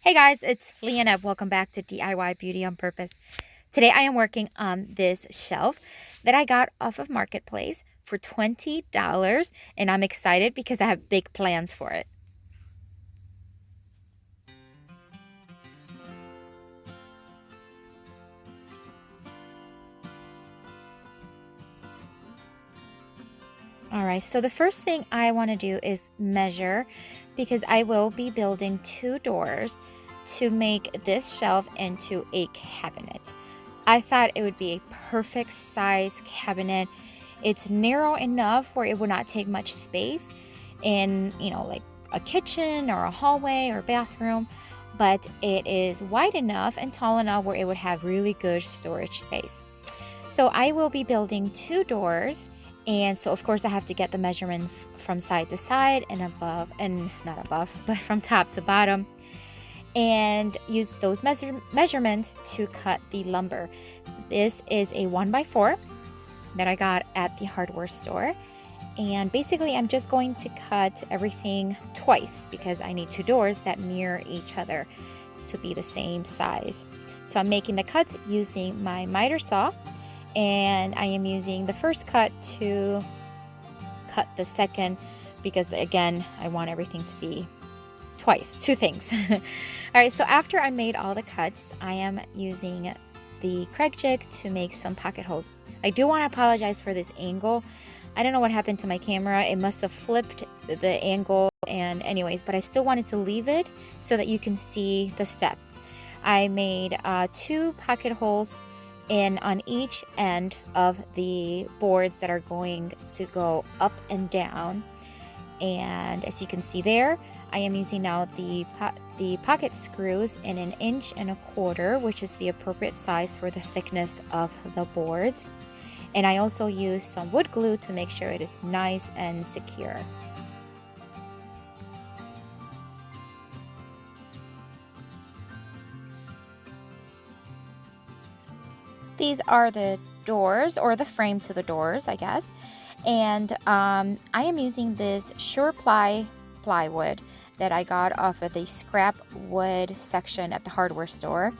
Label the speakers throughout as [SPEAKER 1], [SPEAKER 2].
[SPEAKER 1] Hey guys, it's Leanna. Welcome back to DIY Beauty on Purpose. Today I am working on this shelf that I got off of Marketplace for $20, and I'm excited because I have big plans for it. All right, so the first thing I want to do is measure because I will be building two doors to make this shelf into a cabinet. I thought it would be a perfect size cabinet. It's narrow enough where it would not take much space in, like a kitchen or a hallway or bathroom, but it is wide enough and tall enough where it would have really good storage space. So I will be building two doors. And so, of course, I have to get the measurements from side to side and above, and not above, but from top to bottom, and use those measurements to cut the lumber. This is a 1x4 that I got at the hardware store. And basically, I'm just going to cut everything twice because I need two doors that mirror each other to be the same size. So I'm making the cuts using my miter saw. And I am using the first cut to cut the second because, again, I want everything to be twice, two things. All right, so after I made all the cuts, I am using the Craig jig to make some pocket holes. I do want to apologize for this angle. I don't know what happened to my camera. It must have flipped the angle, and anyways, but I still wanted to leave it so that you can see the step. I made two pocket holes and on each end of the boards that are going to go up and down. And as you can see there, I am using now the pocket screws in 1.25 inches, which is the appropriate size for the thickness of the boards. And I also use some wood glue to make sure it is nice and secure. These are the doors, or the frame to the doors, I guess. And I am using this Sureply plywood that I got off of the scrap wood section at the hardware store.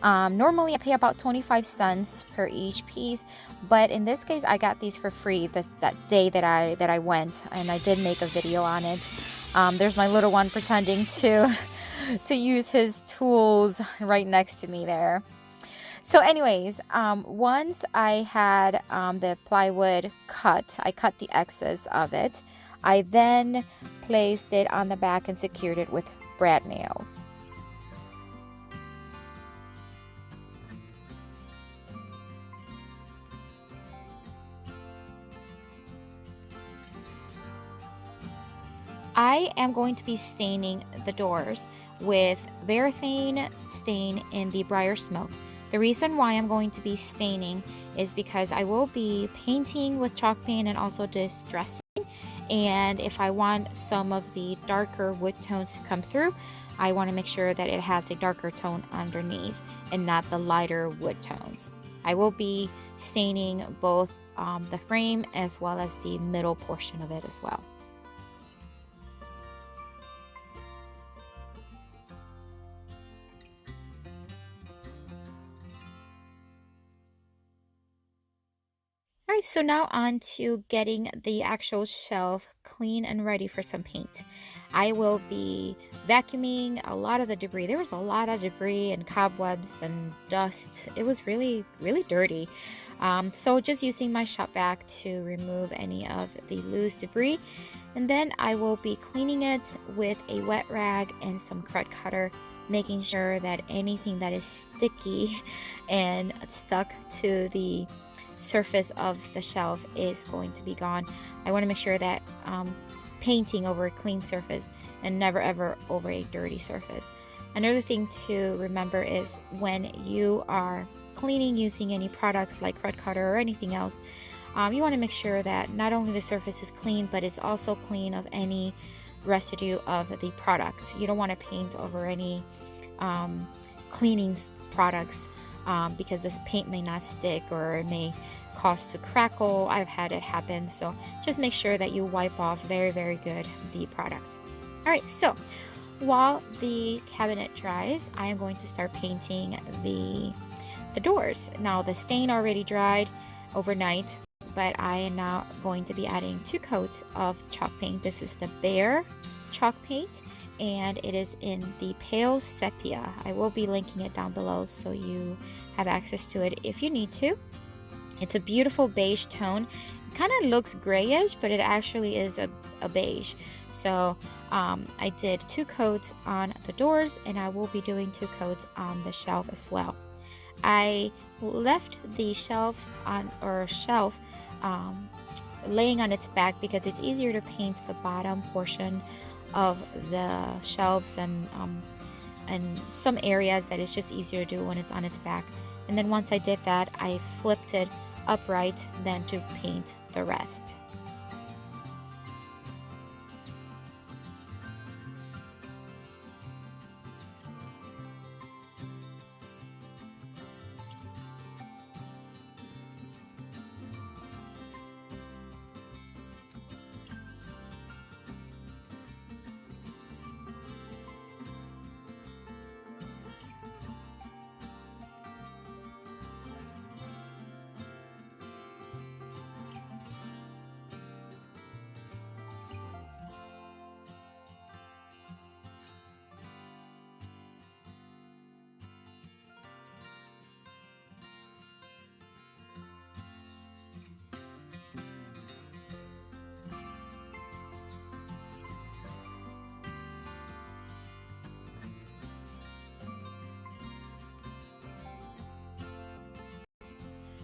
[SPEAKER 1] Normally I pay about 25 cents per each piece, but in this case I got these for free that day that I went, and I did make a video on it. There's my little one pretending to use his tools right next to me there. So anyways, once I had the plywood cut, I cut the excess of it. I then placed it on the back and secured it with brad nails. I am going to be staining the doors with Varathane stain in the Briar Smoke. The reason why I'm going to be staining is because I will be painting with chalk paint and also distressing. And if I want some of the darker wood tones to come through, I want to make sure that it has a darker tone underneath and not the lighter wood tones. I will be staining both the frame as well as the middle portion of it as well. All right, so now on to getting the actual shelf clean and ready for some paint. I will be vacuuming a lot of the debris. There was a lot of debris and cobwebs and dust. It was really, really dirty. So just using my shop vac to remove any of the loose debris. And then I will be cleaning it with a wet rag and some crud cutter, making sure that anything that is sticky and stuck to the surface of the shelf is going to be gone. I want to make sure that painting over a clean surface and never ever over a dirty surface. Another thing to remember is when you are cleaning using any products like crud cutter or anything else, you want to make sure that not only the surface is clean, but it's also clean of any residue of the product. You don't want to paint over any cleaning products because this paint may not stick or it may cause to crackle. I've had it happen, so just make sure that you wipe off very, very good the product. All right, so while the cabinet dries, I am going to start painting the doors. Now the stain already dried overnight, but I am now going to be adding 2 coats of chalk paint. This is the Behr chalk paint, and it is in the pale sepia. I will be linking it down below so you have access to it if you need to. It's a beautiful beige tone. It kind of looks grayish, but it actually is a beige. So I did 2 coats on the doors, and I will be doing 2 coats on the shelf as well. I left the shelf laying on its back because it's easier to paint the bottom portion of the shelves and some areas that it's just easier to do when it's on its back. And then once I did that, I flipped it upright then to paint the rest.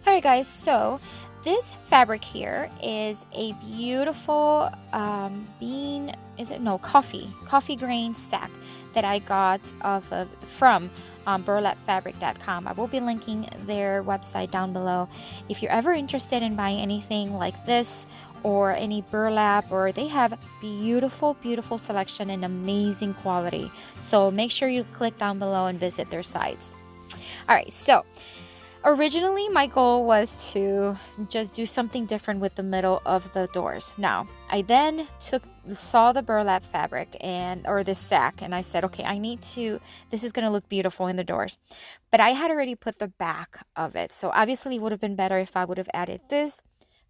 [SPEAKER 1] Alright guys, so this fabric here is a beautiful coffee grain sack that I got from burlapfabric.com. I will be linking their website down below. If you're ever interested in buying anything like this or any burlap, or they have beautiful selection and amazing quality. So make sure you click down below and visit their sites. Alright, so originally, my goal was to just do something different with the middle of the doors. Now, I then saw the burlap fabric or this sack, and I said, okay, this is going to look beautiful in the doors. But I had already put the back of it. So obviously it would have been better if I would have added this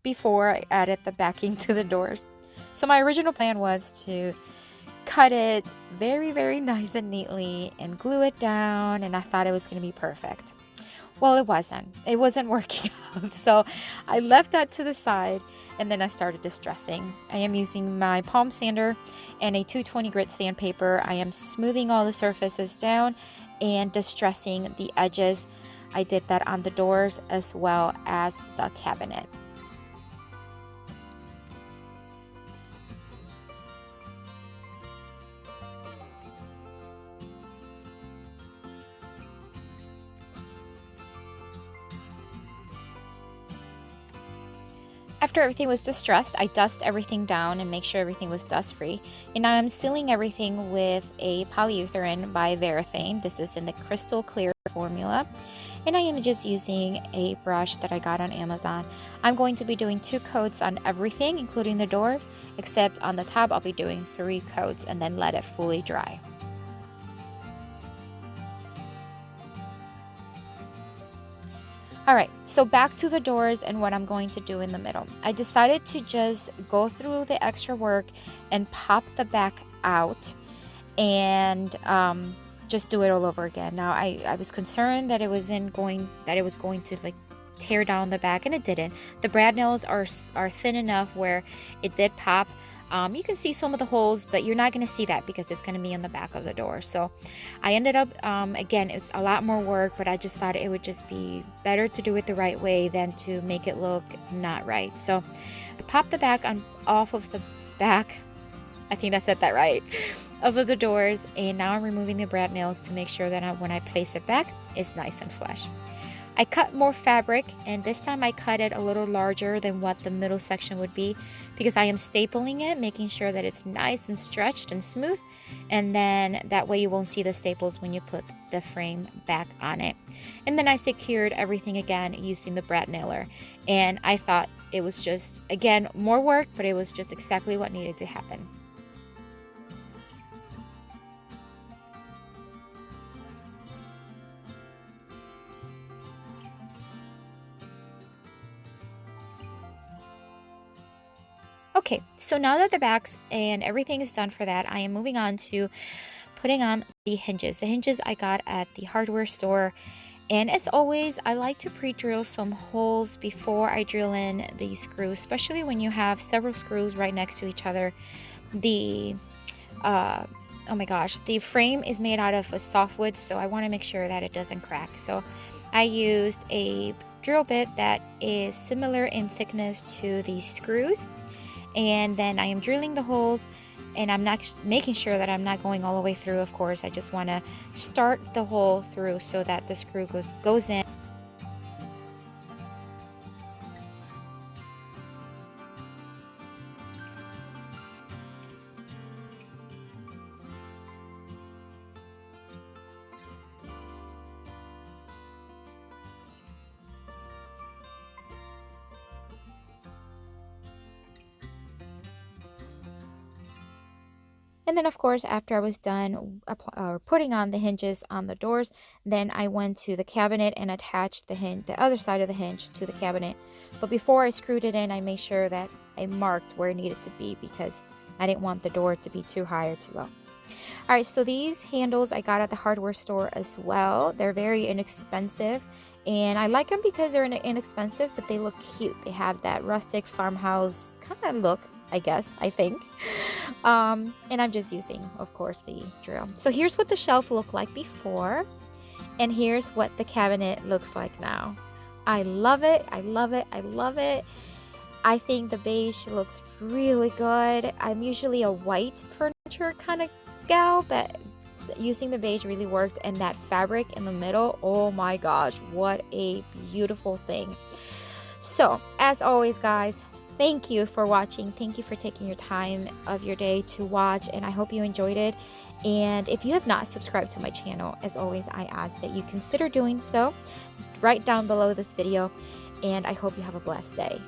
[SPEAKER 1] before I added the backing to the doors. So my original plan was to cut it very nice and neatly and glue it down, and I thought it was going to be perfect. Well, it wasn't. It wasn't working out. So I left that to the side, and then I started distressing. I am using my palm sander and a 220 grit sandpaper. I am smoothing all the surfaces down and distressing the edges. I did that on the doors as well as the cabinet. After everything was distressed, I dust everything down and make sure everything was dust free. And now I'm sealing everything with a polyurethane by Varathane. This is in the crystal clear formula. And I am just using a brush that I got on Amazon. I'm going to be doing 2 coats on everything, including the door, except on the top I'll be doing 3 coats and then let it fully dry. Alright, so back to the doors and what I'm going to do in the middle. I decided to just go through the extra work and pop the back out and just do it all over again. Now I was concerned that it was going to like tear down the back, and it didn't. The brad nails are thin enough where it did pop. You can see some of the holes, but you're not going to see that because it's going to be in the back of the door. So I ended up, again, it's a lot more work, but I just thought it would just be better to do it the right way than to make it look not right. So I popped the back off of the back, I think I said that right, of the doors, and now I'm removing the brad nails to make sure that when I place it back, it's nice and flush. I cut more fabric, and this time I cut it a little larger than what the middle section would be because I am stapling it, making sure that it's nice and stretched and smooth, and then that way you won't see the staples when you put the frame back on it. And then I secured everything again using the brad nailer, and I thought it was just, again, more work, but it was just exactly what needed to happen. Okay, so now that the backs and everything is done for that, I am moving on to putting on the hinges. The hinges I got at the hardware store. And as always, I like to pre-drill some holes before I drill in the screws, especially when you have several screws right next to each other. The, oh my gosh, the frame is made out of a softwood, so I want to make sure that it doesn't crack. So I used a drill bit that is similar in thickness to the screws. And then I am drilling the holes, and I'm not making sure that I'm not going all the way through. Of course, I just want to start the hole through so that the screw goes in. And then, of course, after I was done putting on the hinges on the doors, then I went to the cabinet and attached the other side of the hinge to the cabinet. But before I screwed it in, I made sure that I marked where it needed to be because I didn't want the door to be too high or too low. All right, so these handles I got at the hardware store as well. They're very inexpensive, and I like them because they're inexpensive, but they look cute. They have that rustic farmhouse kind of look, I think. And I'm just using, of course, the drill. So here's what the shelf looked like before, and here's what the cabinet looks like now. I love it. I love it. I love it. I think the beige looks really good. I'm usually a white furniture kind of gal, but using the beige really worked. And that fabric in the middle, oh my gosh, what a beautiful thing. So as always, guys, thank you for watching. Thank you for taking your time of your day to watch, and I hope you enjoyed it. And if you have not subscribed to my channel, as always, I ask that you consider doing so right down below this video, and I hope you have a blessed day.